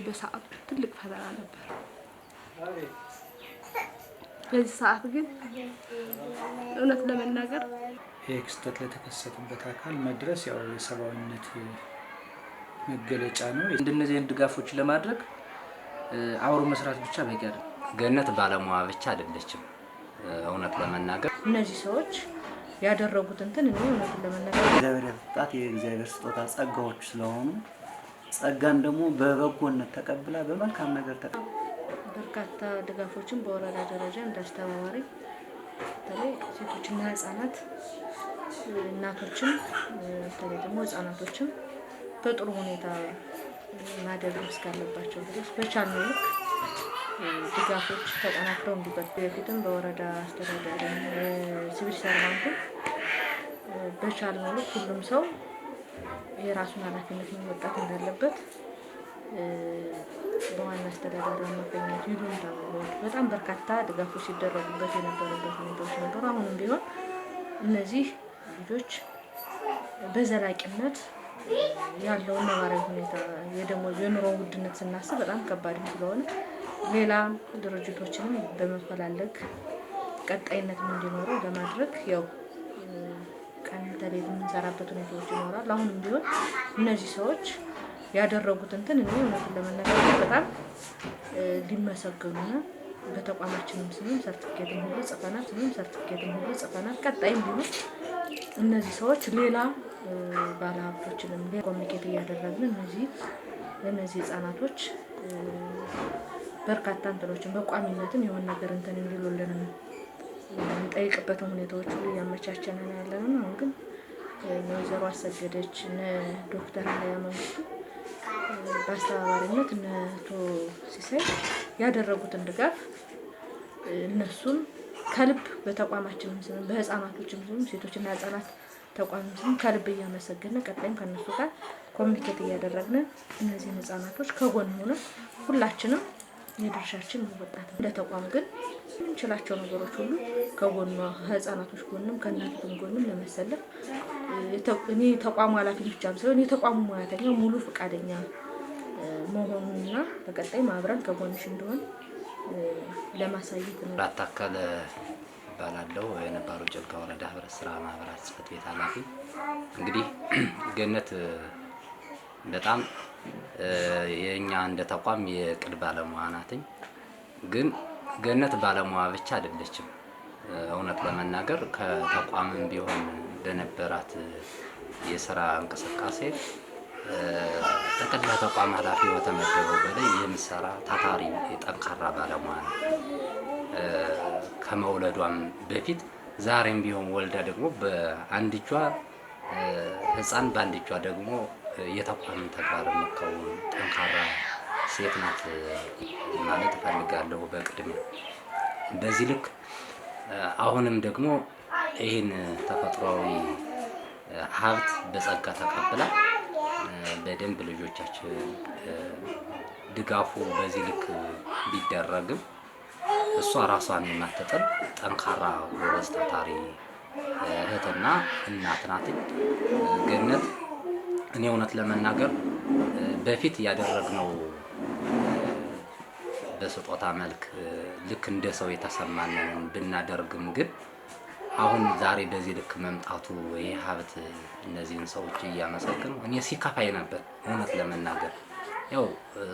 በሰዓቱ ትልቅ ፈተና ነበር። በዚህ ሰዓት ግን እውነት ለመናገር ክስተት ለተከሰተበት አካል መድረስ ያው የሰብአዊነት መገለጫ ነው። እንደነዚህ ድጋፎች ለማድረግ አብሮ መስራት ብቻ በቂ አይደለም። ገነት ባለሙያ ብቻ አይደለችም። እውነት ለመናገር እነዚህ ሰዎች ያደረጉት እንትን እውነት ለመናገር እግዚአብሔር ያጣት የእግዚአብሔር ስጦታ ጸጋዎች ስለሆኑ ጸጋን ደግሞ በበጎነት ተቀብላ በመልካም ነገር በርካታ ድጋፎችን በወረዳ ደረጃ እንዳስተባባሪ በተለይ ሴቶችና ህፃናት እናቶችን በተለይ ደግሞ ህፃናቶችን በጥሩ ሁኔታ ማደግ እስካለባቸው ድረስ በቻልነው ልክ ድጋፎች ተጠናክረው እንዲቀጥሉ በፊትም በወረዳ አስተዳዳሪ ሲቪል ሰርቫንቱ በቻልነው ልክ ሁሉም ሰው የራሱን ኃላፊነት መወጣት እንዳለበት በዋና አስተዳዳሪ አማካኝነት ይሉንታ በጣም በርካታ ድጋፎች ሲደረጉበት የነበረበት ሁኔታዎች ነበሩ። አሁንም ቢሆን እነዚህ ልጆች በዘላቂነት ያለውን ነባራዊ ሁኔታ የደሞዝ የኑሮ ውድነት ስናስብ በጣም ከባድ ስለሆነ ሌላ ድርጅቶችንም በመፈላለግ ቀጣይነት እንዲኖረው ለማድረግ ያው ቀን ተሌት የምንሰራበት ሁኔታዎች ይኖራል። አሁንም ቢሆን እነዚህ ሰዎች ያደረጉት እንትን እውነት ለመናገር በጣም ሊመሰገኑና በተቋማችንም ስምም ሰርቲፊኬትም ሁሉ ጽፈናል። ቀጣይም ቢሆን እነዚህ ሰዎች ሌላ ባለሀብቶችንም ኮሚኒኬት እያደረግን እነዚህ ህፃናቶች በርካታ እንትኖችን በቋሚነትም የሆነ ነገር እንትን እንዲሉልን እንጠይቅበትን ሁኔታዎች ሁሉ እያመቻቸን ያለነው ነው። አሁን ግን ወይዘሮ አሰገደች ዶክተር አለያ መንግስቱ በአስተባባሪነት አቶ ሲሳይ ያደረጉትን ድጋፍ እነሱም ከልብ በተቋማችንም ስም በህፃናቶችም ስም ሴቶችና ህፃናት ተቋምም ስም ከልብ እያመሰገንን ቀጣይም ከነሱ ጋር ኮሚኒኬት እያደረግን እነዚህን ህፃናቶች ከጎን ሆነን ሁላችንም የድርሻችን መወጣት ለተቋም ግን የምንችላቸው ነገሮች ሁሉ ከጎኗ ህፃናቶች ጎንም ከእናቶችም ጎንም ለመሰለፍ እኔ ተቋሙ ኃላፊ ብቻ ሳይሆን የተቋሙ ሙያተኛ ሙሉ ፈቃደኛ መሆኑንና በቀጣይ ማብረን ከጎንሽ እንደሆነ ለማሳየት ነው። ባታከለ ባላለው የነባሩ ጭልጋ ወረዳ ህብረት ስራ ማህበራት ጽሕፈት ቤት ኃላፊ እንግዲህ ገነት በጣም የኛ እንደ ተቋም የቅድ ባለሙያ ናት። ግን ገነት ባለሙያ ብቻ አይደለችም። እውነት ለመናገር ከተቋምም ቢሆን ለነበራት የሥራ እንቅስቃሴ ተቀጥላ ተቋም ኃላፊ በተመደበው በላይ የምሰራ ታታሪ ጠንካራ ባለሙያ ነው። ከመውለዷም በፊት ዛሬም ቢሆን ወልዳ ደግሞ በአንድ እጇ ህፃን በአንድ እጇ ደግሞ የተቋም ተግባር መከውን ጠንካራ ሴት ናት ማለት እፈልጋለሁ። በቅድሚያ በዚህ ልክ አሁንም ደግሞ ይህን ተፈጥሯዊ ሀብት በጸጋ ተቀብላ በደንብ ልጆቻችን ድጋፉ በዚህ ልክ ቢደረግም እሷ ራሷን የማትጥል ጠንካራ ጎበዝ ታታሪ እህትና እናት ናት ገነት። እኔ እውነት ለመናገር በፊት ያደረግነው በስጦታ መልክ ልክ እንደ ሰው የተሰማንን ብናደርግም ግን አሁን ዛሬ በዚህ ልክ መምጣቱ ይሄ ሀብት እነዚህን ሰዎች እያመሰገኑ እኔ ሲከፋይ ነበር። እውነት ለመናገር ያው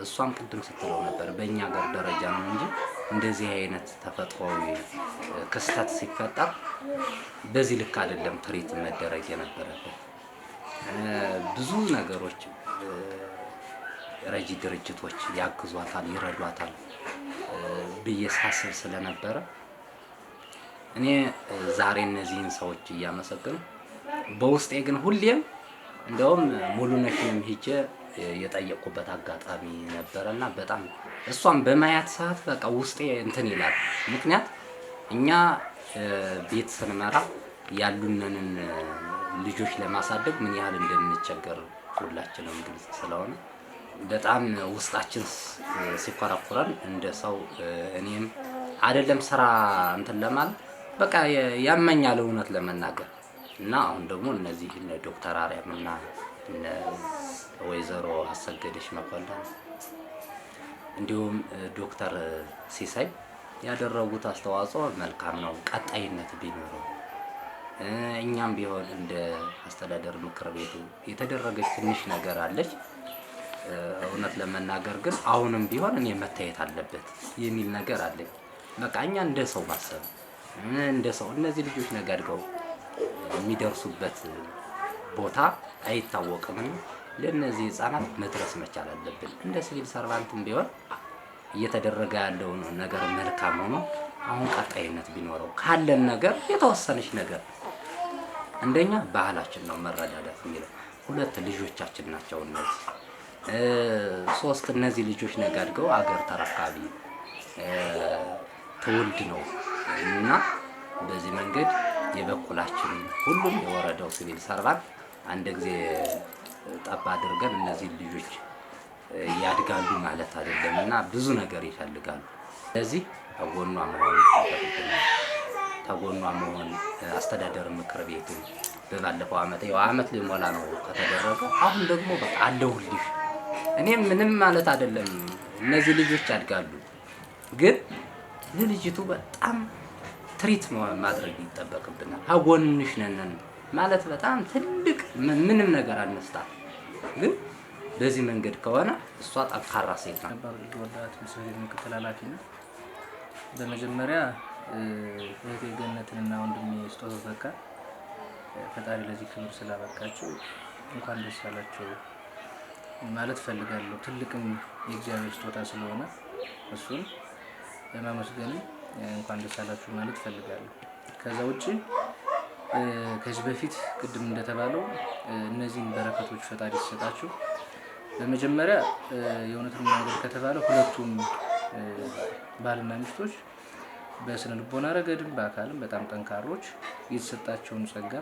እሷም ቅድም ስትለው ነበር በእኛ ሀገር ደረጃ ነው እንጂ እንደዚህ አይነት ተፈጥሯዊ ክስተት ሲፈጠር በዚህ ልክ አይደለም ትሪት መደረግ የነበረበት። ብዙ ነገሮች ረጂ ድርጅቶች ያግዟታል ይረዷታል ብዬ ሳስብ ስለነበረ እኔ ዛሬ እነዚህን ሰዎች እያመሰገኑ በውስጤ ግን ሁሌም እንደውም ሙሉነሽንም ሄጄ የጠየቁበት አጋጣሚ ነበርና በጣም እሷም በማያት ሰዓት በቃ ውስጤ እንትን ይላል። ምክንያት እኛ ቤት ስንመራ ያሉንን ልጆች ለማሳደግ ምን ያህል እንደምንቸገር ሁላችንም ግልጽ ስለሆነ በጣም ውስጣችን ሲኮራኩረን እንደ ሰው እኔም አይደለም ስራ እንትን ለማለት በቃ ያመኛል እውነት ለመናገር እና አሁን ደግሞ እነዚህ ዶክተር አርያምና ወይዘሮ አሰገደች መኮንን እንዲሁም ዶክተር ሲሳይ ያደረጉት አስተዋጽኦ መልካም ነው፣ ቀጣይነት ቢኖረው። እኛም ቢሆን እንደ አስተዳደር ምክር ቤቱ የተደረገች ትንሽ ነገር አለች። እውነት ለመናገር ግን አሁንም ቢሆን እኔ መታየት አለበት የሚል ነገር አለኝ። በቃ እኛ እንደ ሰው ማሰብ እንደ ሰው እነዚህ ልጆች ነገ አድገው የሚደርሱበት ቦታ አይታወቅምና ለእነዚህ ህፃናት መድረስ መቻል አለብን። እንደ ሲቪል ሰርቫንትም ቢሆን እየተደረገ ያለው ነገር መልካም ሆኖ አሁን ቀጣይነት ቢኖረው ካለን ነገር የተወሰነች ነገር አንደኛ ባህላችን ነው መረዳዳት የሚለው፣ 2 ልጆቻችን ናቸው እነዚህ፣ 3 እነዚህ ልጆች ነገ አድገው አገር ተረካቢ ትውልድ ነው እና በዚህ መንገድ የበኩላችን ሁሉም የወረዳው ሲቪል ሰርቫንት አንድ ጊዜ ጠባ አድርገን እነዚህ ልጆች ያድጋሉ ማለት አይደለም እና ብዙ ነገር ይፈልጋሉ። ስለዚህ ተጎኗ መሆን ይጠበቅብናል። ተጎኗ መሆን አስተዳደር ምክር ቤቱ በባለፈው ዓመት ሊሞላ ነው ከተደረገ አሁን ደግሞ በቃ አለሁልሽ እኔ ምንም ማለት አይደለም። እነዚህ ልጆች ያድጋሉ፣ ግን ለልጅቱ በጣም ትሪት ማድረግ ይጠበቅብናል። አጎንሽ ነን ማለት በጣም ትልቅ ምንም ነገር አነስታ፣ ግን በዚህ መንገድ ከሆነ እሷ ጠንካራ ሴት ናት። ወጣት ምስል ምክትል ኃላፊ ነው። በመጀመሪያ እህቴ ገነትንና ወንድሜ ስጦታው ተካ ፈጣሪ ለዚህ ክብር ስላበቃቸው እንኳን ደስ ያላቸው ማለት ፈልጋለሁ። ትልቅም የእግዚአብሔር ስጦታ ስለሆነ እሱን ለማመስገን እንኳን ደስ ያላችሁ ማለት ፈልጋለሁ። ከዛ ውጪ ከዚህ በፊት ቅድም እንደተባለው እነዚህን በረከቶች ፈጣሪ ሲሰጣችሁ በመጀመሪያ የእውነትን ነገር ከተባለ ሁለቱም ባልና ሚስቶች በስነ ልቦና ረገድም በአካልም በጣም ጠንካሮች የተሰጣቸውን ጸጋ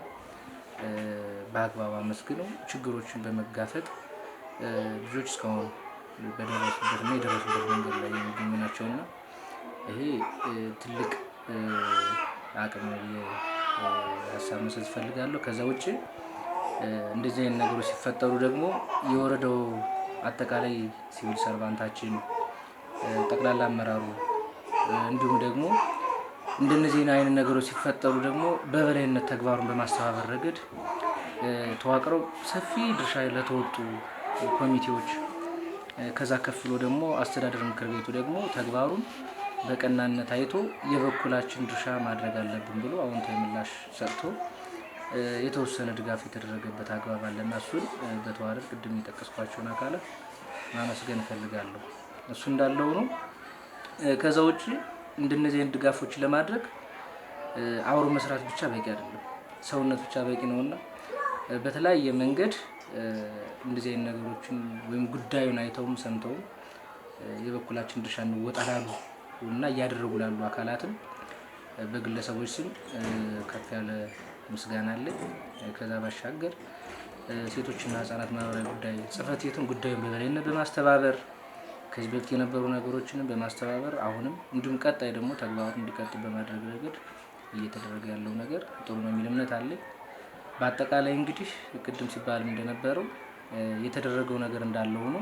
በአግባቡ አመስግነው ችግሮችን በመጋፈጥ ልጆች እስካሁን በደረሱበትና የደረሱበት መንገድ ላይ የሚገኙ ናቸውና ይሄ ትልቅ አቅም ነው ብዬ ሀሳብ መስጠት እፈልጋለሁ። ከዛ ውጭ እንደዚህ አይነት ነገሮች ሲፈጠሩ ደግሞ የወረዳው አጠቃላይ ሲቪል ሰርቫንታችን ጠቅላላ አመራሩ እንዲሁም ደግሞ እንደነዚህ አይነት ነገሮች ሲፈጠሩ ደግሞ በበላይነት ተግባሩን በማስተባበር ረገድ ተዋቅረው ሰፊ ድርሻ ለተወጡ ኮሚቴዎች ከዛ ከፍሎ ደግሞ አስተዳደር ምክር ቤቱ ደግሞ ተግባሩን በቀናነት አይቶ የበኩላችን ድርሻ ማድረግ አለብን ብሎ አዎንታዊ ምላሽ ሰጥቶ የተወሰነ ድጋፍ የተደረገበት አግባብ አለና እሱን በተዋረድ ቅድም የጠቀስኳቸውን አካላት ማመስገን እፈልጋለሁ። እሱ እንዳለው ነው። ከዛ ውጪ እንደነዚህ አይነት ድጋፎችን ለማድረግ አብሮ መስራት ብቻ በቂ አይደለም፣ ሰውነት ብቻ በቂ ነውና በተለያየ መንገድ እንደዚህ አይነት ነገሮችን ወይም ጉዳዩን አይተውም ሰምተውም የበኩላችን ድርሻ እንወጣላሉ እና እያደረጉ ላሉ አካላትም በግለሰቦች ስም ከፍ ያለ ምስጋና አለኝ። ከዛ ባሻገር ሴቶችና ህጻናት ማህበራዊ ጉዳይ ጽሕፈት ቤቱን ጉዳዩን በበላይነት በማስተባበር ከዚህ በፊት የነበሩ ነገሮችንም በማስተባበር አሁንም እንዲሁም ቀጣይ ደግሞ ተግባሩ እንዲቀጥል በማድረግ ረገድ እየተደረገ ያለው ነገር ጥሩ ነው የሚል እምነት አለኝ። በአጠቃላይ እንግዲህ ቅድም ሲባልም እንደነበረው የተደረገው ነገር እንዳለ ሆኖ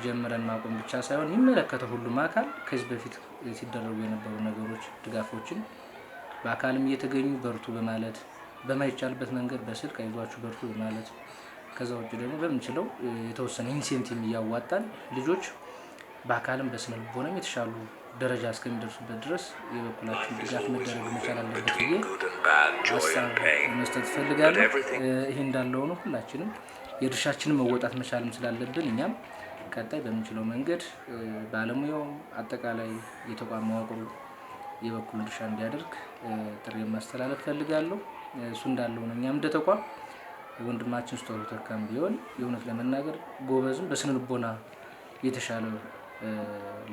ጀምረን ማቆም ብቻ ሳይሆን የሚመለከተው ሁሉም አካል ከዚህ በፊት ሲደረጉ የነበሩ ነገሮች ድጋፎችን በአካልም እየተገኙ በርቱ በማለት በማይቻልበት መንገድ በስልክ አይዟችሁ በርቱ በማለት ከዛ ውጭ ደግሞ በምንችለው የተወሰነ ኢንሴንቲቭ እያዋጣን ልጆች በአካልም በስነ ልቦናም የተሻሉ ደረጃ እስከሚደርሱበት ድረስ የበኩላችን ድጋፍ መደረግ መቻል አለበት ብዬ ሀሳብ መስጠት እፈልጋለሁ። ይሄ እንዳለው ነው። ሁላችንም የድርሻችንን መወጣት መቻልም ስላለብን እኛም ቀጣይ በምንችለው መንገድ ባለሙያውም አጠቃላይ የተቋም መዋቅሩ የበኩሉን ድርሻ እንዲያደርግ ጥሪ ማስተላለፍ ፈልጋለሁ። እሱ እንዳለው ነው። እኛም እንደ ተቋም ወንድማችን ስጦታው ተካም ቢሆን የእውነት ለመናገር ጎበዝም በስነ ልቦና የተሻለ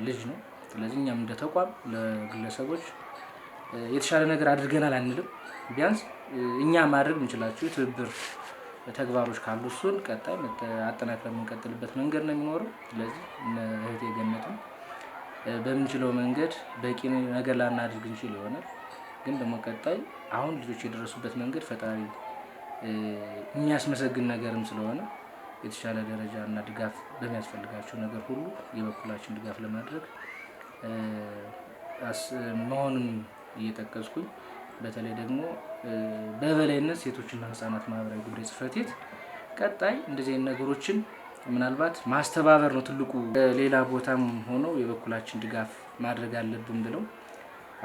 ልጅ ነው። ስለዚህ እኛም እንደ ተቋም ለግለሰቦች የተሻለ ነገር አድርገናል አንልም። ቢያንስ እኛ ማድረግ እንችላቸው የትብብር ተግባሮች ካሉ እሱን ቀጣይ አጠናክረን የምንቀጥልበት መንገድ ነው የሚኖረው። ስለዚህ እህቴ ገነትም በምንችለው መንገድ በቂ ነገር ላናድርግ እንችል ይሆናል፣ ግን ደግሞ ቀጣይ አሁን ልጆች የደረሱበት መንገድ ፈጣሪ የሚያስመሰግን ነገርም ስለሆነ የተሻለ ደረጃ እና ድጋፍ በሚያስፈልጋቸው ነገር ሁሉ የበኩላችን ድጋፍ ለማድረግ መሆኑን እየጠቀስኩኝ በተለይ ደግሞ በበላይነት ሴቶችና ህፃናት ማህበራዊ ጉዳይ ጽሕፈት ቤት ቀጣይ እንደዚህ አይነት ነገሮችን ምናልባት ማስተባበር ነው ትልቁ። ሌላ ቦታም ሆኖ የበኩላችን ድጋፍ ማድረግ አለብን ብለው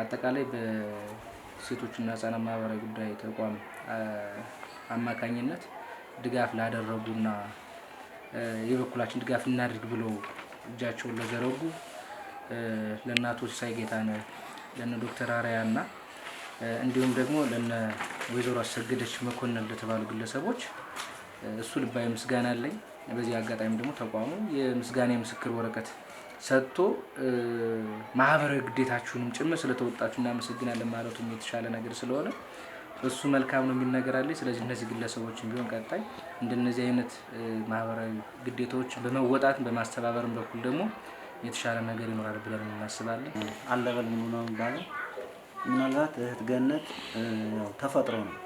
አጠቃላይ በሴቶችና ህፃናት ማህበራዊ ጉዳይ ተቋም አማካኝነት ድጋፍ ላደረጉና የበኩላችን ድጋፍ እናድርግ ብለው እጃቸውን ለዘረጉ ለእናቶች ሳይጌታነህ ለነ ዶክተር አርያና እንዲሁም ደግሞ ለነ ወይዘሮ አሰገደች መኮንን ለተባሉ ግለሰቦች እሱ ልባዊ ምስጋና አለኝ። በዚህ አጋጣሚ ደግሞ ተቋሙ የምስጋና የምስክር ወረቀት ሰጥቶ ማህበራዊ ግዴታችሁንም ጭምር ስለተወጣችሁ እናመሰግናለን ማለቱም የተሻለ ነገር ስለሆነ እሱ መልካም ነው የሚል ነገር አለኝ። ስለዚህ እነዚህ ግለሰቦችን ቢሆን ቀጣይ እንደነዚህ አይነት ማህበራዊ ግዴታዎች በመወጣት በማስተባበርም በኩል ደግሞ የተሻለ ነገር ይኖራል ብለን እናስባለን። አለበል ሙሉ ነው የሚባለው። ምናልባት እህት ገነት ያው ተፈጥሮ ነው።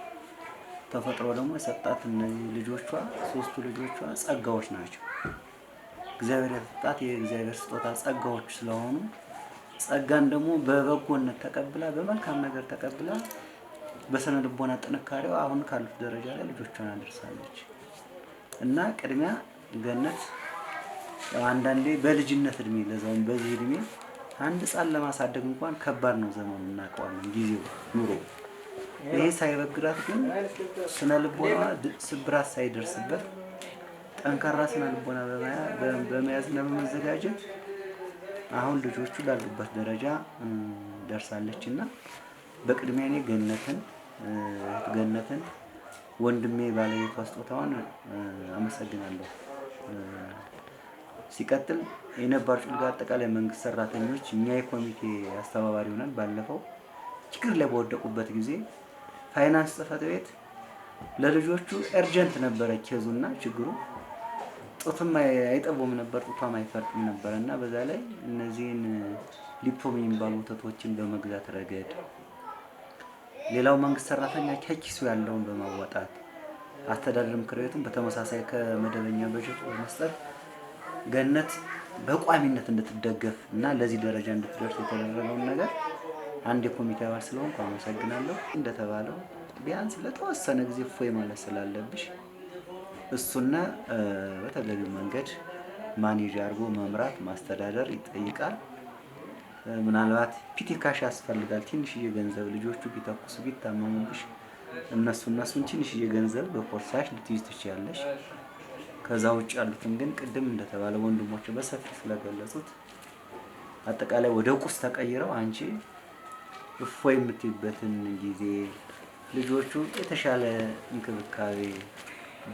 ተፈጥሮ ደግሞ የሰጣት እነዚህ ልጆቿ 3ቱ ልጆቿ ጸጋዎች ናቸው። እግዚአብሔር የሰጣት የእግዚአብሔር ስጦታ ጸጋዎች ስለሆኑ ጸጋን ደግሞ በበጎነት ተቀብላ በመልካም ነገር ተቀብላ በስነ ልቦና ጥንካሬዋ አሁን ካሉት ደረጃ ላይ ልጆቿን አደርሳለች እና ቅድሚያ ገነት አንዳንዴ በልጅነት እድሜ ለዛውም በዚህ እድሜ አንድ ህፃን ለማሳደግ እንኳን ከባድ ነው ዘመኑ እናውቀዋለን፣ ጊዜው ኑሮ። ይሄ ሳይበግራት ግን ስነ ልቦና ስብራት ሳይደርስበት ጠንካራ ስነ ልቦና በመያዝና በመዘጋጀት አሁን ልጆቹ ላሉበት ደረጃ ደርሳለች እና በቅድሚያ እኔ ገነትን ወንድሜ ባለቤቷ ስጦታዋን አመሰግናለሁ። ሲቀጥል የነባር ጭልጋ አጠቃላይ መንግስት ሰራተኞች እኛ የኮሚቴ አስተባባሪ ሆነን ባለፈው ችግር ላይ በወደቁበት ጊዜ ፋይናንስ ጽሕፈት ቤት ለልጆቹ እርጀንት ነበረ ኬዙና ችግሩ ጡትም አይጠቡም ነበር፣ ጡቷም አይፈርጥም ነበርና በዛ ላይ እነዚህን ሊፖም የሚባሉ ወተቶችን በመግዛት ረገድ ሌላው መንግስት ሰራተኛ ከኪሱ ያለውን በማዋጣት አስተዳደር ምክር ቤቱን በተመሳሳይ ከመደበኛ በጀት በመስጠት ገነት በቋሚነት እንድትደገፍ እና ለዚህ ደረጃ እንድትደርስ የተደረገውን ነገር አንድ የኮሚቴ አባል ስለሆንኩ አመሰግናለሁ። እንደተባለው ቢያንስ ለተወሰነ ጊዜ ፎይ ማለት ስላለብሽ እሱና በተገቢው መንገድ ማኔጅ አድርጎ መምራት ማስተዳደር ይጠይቃል። ምናልባት ፒቲ ካሽ ያስፈልጋል። ትንሽዬ ገንዘብ ልጆቹ ቢተኩሱ ቢታመሙብሽ እነሱን ትንሽዬ ገንዘብ በፖርሳሽ ልትይዝ ትችያለሽ። ከዛ ውጭ ያሉትን ግን ቅድም እንደተባለ ወንድሞች በሰፊ ስለገለጹት አጠቃላይ ወደ ቁስ ተቀይረው አንቺ እፎይ የምትይበትን ጊዜ ልጆቹ የተሻለ እንክብካቤ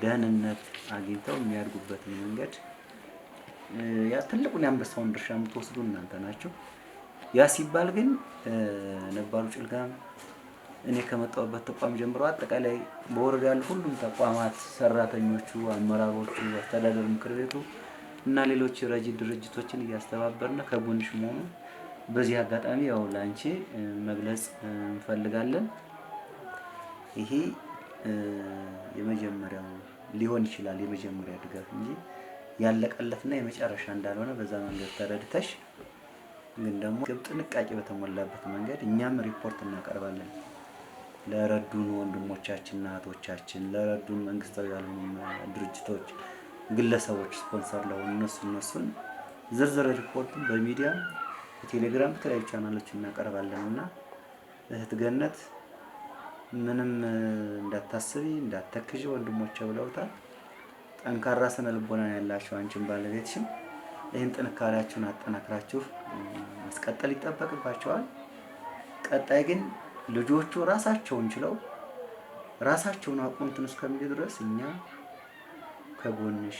ደህንነት አግኝተው የሚያድጉበትን መንገድ ያ ትልቁን የአንበሳውን ድርሻ የምትወስዱ እናንተ ናቸው። ያ ሲባል ግን ነባሩ ጭልጋም እኔ ከመጣሁበት ተቋም ጀምሮ አጠቃላይ በወረዳ ያሉ ሁሉም ተቋማት ሰራተኞቹ፣ አመራሮቹ፣ አስተዳደር ምክር ቤቱ እና ሌሎች ረጂ ድርጅቶችን እያስተባበርን ከጎንሽ መሆኑ በዚህ አጋጣሚ ያው ላንቺ መግለጽ እንፈልጋለን። ይሄ የመጀመሪያው ሊሆን ይችላል የመጀመሪያ ድጋፍ እንጂ ያለቀለትና የመጨረሻ እንዳልሆነ በዛ መንገድ ተረድተሽ ግን ደግሞ ጥንቃቄ በተሞላበት መንገድ እኛም ሪፖርት እናቀርባለን ለረዱን ወንድሞቻችንና እህቶቻችን፣ ለረዱን መንግስታዊ ያልሆኑ ድርጅቶች፣ ግለሰቦች ስፖንሰር ለሆኑ እነሱን ዝርዝር ሪፖርቱን በሚዲያ በቴሌግራም በተለያዩ ቻናሎች እናቀርባለንና እህት ገነት ምንም እንዳታስቢ እንዳትተክዢ ወንድሞቼ ብለውታል። ጠንካራ ስነ ልቦና ያላችሁ አንቺን ባለቤትሽም ይህን ጥንካሬያችሁን አጠናክራችሁ ማስቀጠል ይጠበቅባቸዋል። ቀጣይ ግን ልጆቹ ራሳቸውን ችለው ራሳቸውን አቁንትን እስከሚል ድረስ እኛ ከጎንሽ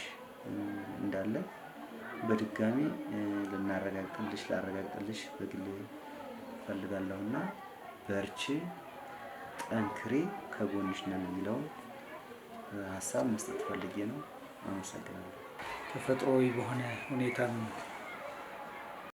እንዳለ በድጋሚ ላረጋግጥልሽ በግሌ ፈልጋለሁና በርቺ፣ ጠንክሪ፣ ከጎንሽ ነን የሚለውን ሀሳብ መስጠት ፈልጌ ነው። አመሰግናለሁ። ተፈጥሯዊ በሆነ ሁኔታም